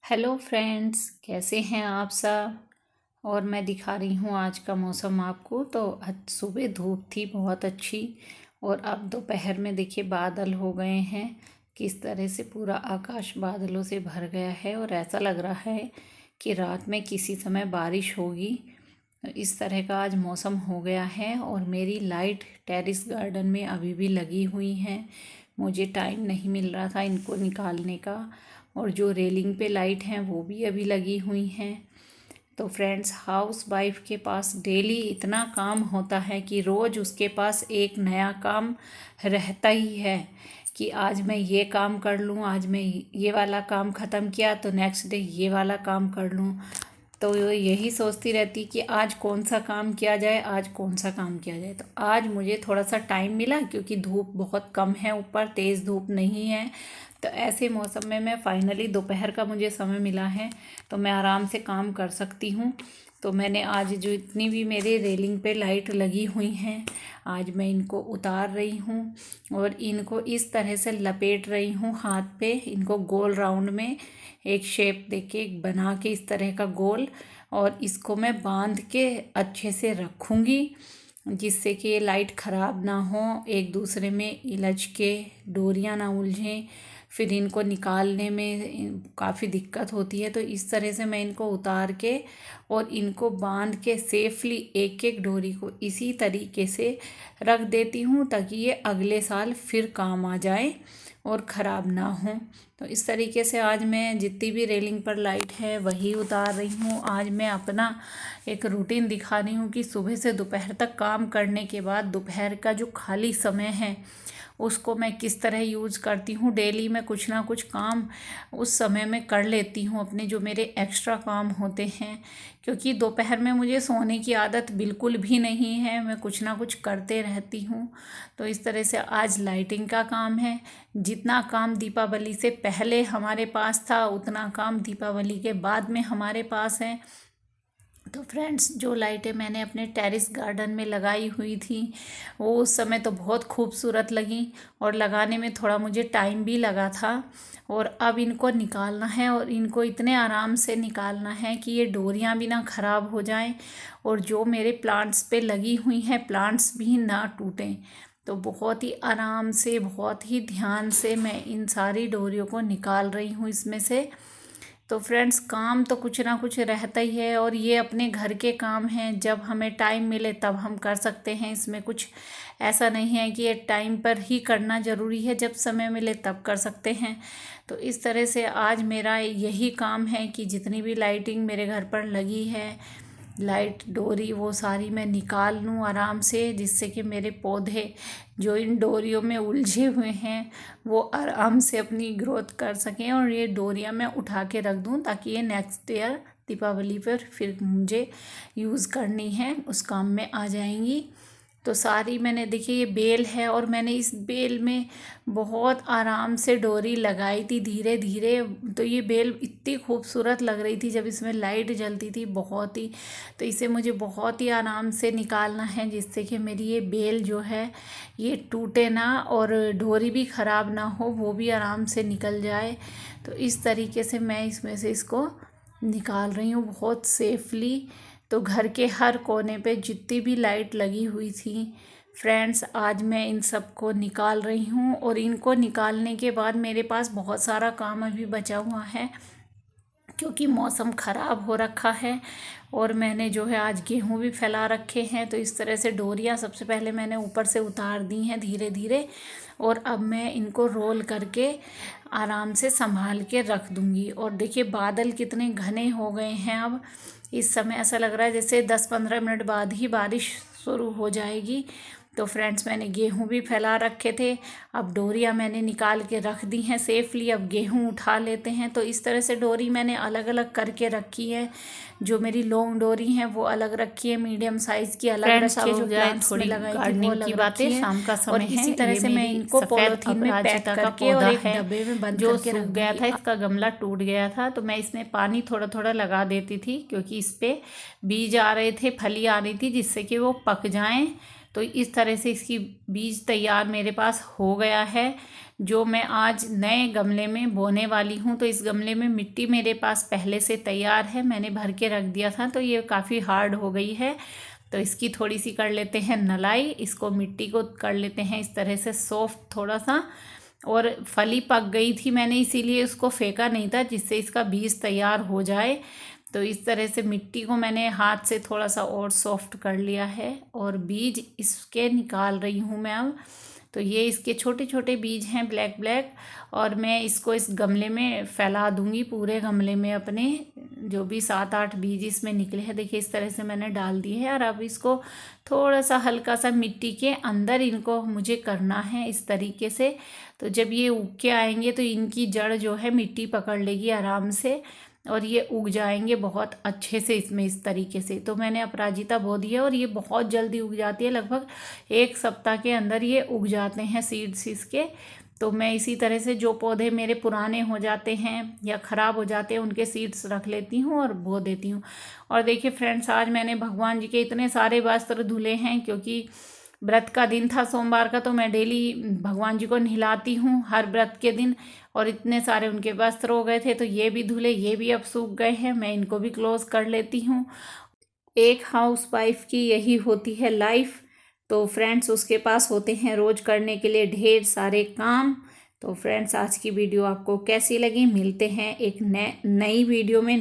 Hello friends, कैसे हैं आप सब। और मैं दिखा रही हूँ आज का मौसम आपको। तो आज सुबह धूप थी बहुत अच्छी, और अब दोपहर में देखिए बादल हो गए हैं। किस तरह से पूरा आकाश बादलों से भर गया है और ऐसा लग रहा है कि रात में किसी समय बारिश होगी। इस तरह का आज मौसम हो गया है। और मेरी लाइट टेरेस गार्डन में अभी भी लगी हुई हैं। मुझे टाइम नहीं मिल रहा था इनको निकालने का। और जो रेलिंग पे लाइट हैं वो भी अभी लगी हुई हैं। तो फ्रेंड्स, हाउस वाइफ के पास डेली इतना काम होता है कि रोज़ उसके पास एक नया काम रहता ही है कि आज मैं ये काम कर लूँ, आज मैं ये वाला काम ख़त्म किया तो नेक्स्ट डे ये वाला काम कर लूँ। तो यही सोचती रहती कि आज कौन सा काम किया जाए, आज कौन सा काम किया जाए। तो आज मुझे थोड़ा सा टाइम मिला क्योंकि धूप बहुत कम है, ऊपर तेज़ धूप नहीं है। तो ऐसे मौसम में मैं फाइनली दोपहर का मुझे समय मिला है तो मैं आराम से काम कर सकती हूँ। तो मैंने आज जो इतनी भी मेरे रेलिंग पे लाइट लगी हुई हैं, आज मैं इनको उतार रही हूँ और इनको इस तरह से लपेट रही हूँ हाथ पे। इनको गोल राउंड में एक शेप देके एक बना के इस तरह का गोल, और इसको मैं बांध के अच्छे से रखूँगी जिससे कि ये लाइट ख़राब ना हो, एक दूसरे में इलझ के डोरियाँ ना उलझें, फिर इनको निकालने में काफ़ी दिक्कत होती है। तो इस तरह से मैं इनको उतार के और इनको बांध के सेफली एक एक डोरी को इसी तरीके से रख देती हूँ ताकि ये अगले साल फिर काम आ जाए और ख़राब ना हो। तो इस तरीके से आज मैं जितनी भी रेलिंग पर लाइट है वही उतार रही हूँ। आज मैं अपना एक रूटीन दिखा रही हूँ कि सुबह से दोपहर तक काम करने के बाद दोपहर का जो खाली समय है उसको मैं किस तरह यूज़ करती हूँ। डेली मैं कुछ ना कुछ काम उस समय में कर लेती हूँ, अपने जो मेरे एक्स्ट्रा काम होते हैं, क्योंकि दोपहर में मुझे सोने की आदत बिल्कुल भी नहीं है, मैं कुछ ना कुछ करते रहती हूँ। तो इस तरह से आज लाइटिंग का काम है। जितना काम दीपावली से पहले हमारे पास था उतना काम दीपावली के बाद में हमारे पास है। तो फ्रेंड्स, जो लाइटें मैंने अपने टेरेस गार्डन में लगाई हुई थी वो उस समय तो बहुत खूबसूरत लगी और लगाने में थोड़ा मुझे टाइम भी लगा था। और अब इनको निकालना है और इनको इतने आराम से निकालना है कि ये डोरियां भी ना ख़राब हो जाएं और जो मेरे प्लांट्स पे लगी हुई हैं प्लांट्स भी ना टूटें। तो बहुत ही आराम से, बहुत ही ध्यान से मैं इन सारी डोरियों को निकाल रही हूँ इसमें से। तो फ्रेंड्स, काम तो कुछ ना कुछ रहता ही है और ये अपने घर के काम हैं, जब हमें टाइम मिले तब हम कर सकते हैं। इसमें कुछ ऐसा नहीं है कि ये टाइम पर ही करना ज़रूरी है, जब समय मिले तब कर सकते हैं। तो इस तरह से आज मेरा यही काम है कि जितनी भी लाइटिंग मेरे घर पर लगी है, लाइट डोरी, वो सारी मैं निकाल लूँ आराम से, जिससे कि मेरे पौधे जो इन डोरियों में उलझे हुए हैं वो आराम से अपनी ग्रोथ कर सकें। और ये डोरियां मैं उठा के रख दूँ ताकि ये नेक्स्ट ईयर दीपावली पर फिर मुझे यूज़ करनी है उस काम में आ जाएंगी। तो सारी मैंने, देखिए ये बेल है और मैंने इस बेल में बहुत आराम से डोरी लगाई थी धीरे धीरे। तो ये बेल इतनी खूबसूरत लग रही थी जब इसमें लाइट जलती थी, बहुत ही। तो इसे मुझे बहुत ही आराम से निकालना है जिससे कि मेरी ये बेल जो है ये टूटे ना और डोरी भी ख़राब ना हो, वो भी आराम से निकल जाए। तो इस तरीके से मैं इसमें से इसको निकाल रही हूँ बहुत सेफली। तो घर के हर कोने पे जितनी भी लाइट लगी हुई थी फ्रेंड्स, आज मैं इन सब को निकाल रही हूँ। और इनको निकालने के बाद मेरे पास बहुत सारा काम अभी बचा हुआ है क्योंकि मौसम ख़राब हो रखा है। और मैंने जो है आज गेहूं भी फैला रखे हैं। तो इस तरह से डोरियां सबसे पहले मैंने ऊपर से उतार दी हैं धीरे धीरे, और अब मैं इनको रोल करके आराम से संभाल के रख दूंगी। और देखिए बादल कितने घने हो गए हैं। अब इस समय ऐसा लग रहा है जैसे 10-15 मिनट बाद ही बारिश शुरू हो जाएगी। तो फ्रेंड्स, मैंने गेहूं भी फैला रखे थे, अब डोरियां मैंने निकाल के रख दी हैं सेफली। अब गेहूं उठा लेते हैं। तो इस तरह से डोरी मैंने अलग अलग करके रखी है। जो मेरी लॉन्ग डोरी है वो अलग रखी है, मीडियम साइज़ की अलग फ्रेंड्स, रखी अब है, जो हो जाए प्लांट्स में थोड़ी लगाई थी वो गार्डनिंग की अलग बातें। रखी है। शाम का और समय है। इसी तरह ये से मैं मेरी इनको सफ़ेद पॉलीथीन में पैक अपराजिता का करके और पौधा एक है डब्बे में बंद जो करके रख सूख गया दूंगी। था। इसका गमला टूट गया था तो मैं इसमें पानी थोड़ा थोड़ा लगा देती थी क्योंकि इस पे बीज आ रहे थे, फली आ रही थी, जिससे कि वो पक जाएं। तो इस तरह से इसकी बीज तैयार मेरे पास हो गया है, जो मैं आज नए गमले में बोने वाली हूँ। तो इस गमले में मिट्टी मेरे पास पहले से तैयार है, मैंने भर के रख दिया था, तो ये काफ़ी हार्ड हो गई है। तो इसकी थोड़ी सी कर लेते हैं नलाई, इसको मिट्टी को कर लेते हैं इस तरह से सॉफ्ट थोड़ा सा। और फली पक गई थी, मैंने इसीलिए उसको फेंका नहीं था, जिससे इसका बीज तैयार हो जाए। तो इस तरह से मिट्टी को मैंने हाथ से थोड़ा सा और सॉफ्ट कर लिया है और बीज इसके निकाल रही हूँ मैं अब। तो ये इसके छोटे छोटे बीज हैं ब्लैक ब्लैक, और मैं इसको इस गमले में फैला दूंगी, पूरे गमले में अपने जो भी 7-8 बीज इसमें निकले हैं, देखिए इस तरह से मैंने डाल दिए हैं। और अब इसको थोड़ा सा हल्का सा मिट्टी के अंदर इनको मुझे करना है इस तरीके से। तो जब ये उग के आएंगे तो इनकी जड़ जो है मिट्टी पकड़ लेगी आराम से, और ये उग जाएंगे बहुत अच्छे से इसमें इस तरीके से। तो मैंने अपराजिता बो दी है और ये बहुत जल्दी उग जाती है, लगभग 1 सप्ताह के अंदर ये उग जाते हैं सीड्स इसके। तो मैं इसी तरह से जो पौधे मेरे पुराने हो जाते हैं या ख़राब हो जाते हैं उनके सीड्स रख लेती हूँ और बो देती हूँ। और देखिए फ्रेंड्स, आज मैंने भगवान जी के इतने सारे वस्त्र धुले हैं, क्योंकि व्रत का दिन था सोमवार का, तो मैं डेली भगवान जी को नहलाती हूँ हर व्रत के दिन। और इतने सारे उनके वस्त्र हो गए थे, तो ये भी धुले, ये भी अब सूख गए हैं, मैं इनको भी क्लोज कर लेती हूँ। एक हाउस वाइफ की यही होती है लाइफ। तो फ्रेंड्स, उसके पास होते हैं रोज करने के लिए ढेर सारे काम। तो फ्रेंड्स, आज की वीडियो आपको कैसी लगी? मिलते हैं एक नई वीडियो में।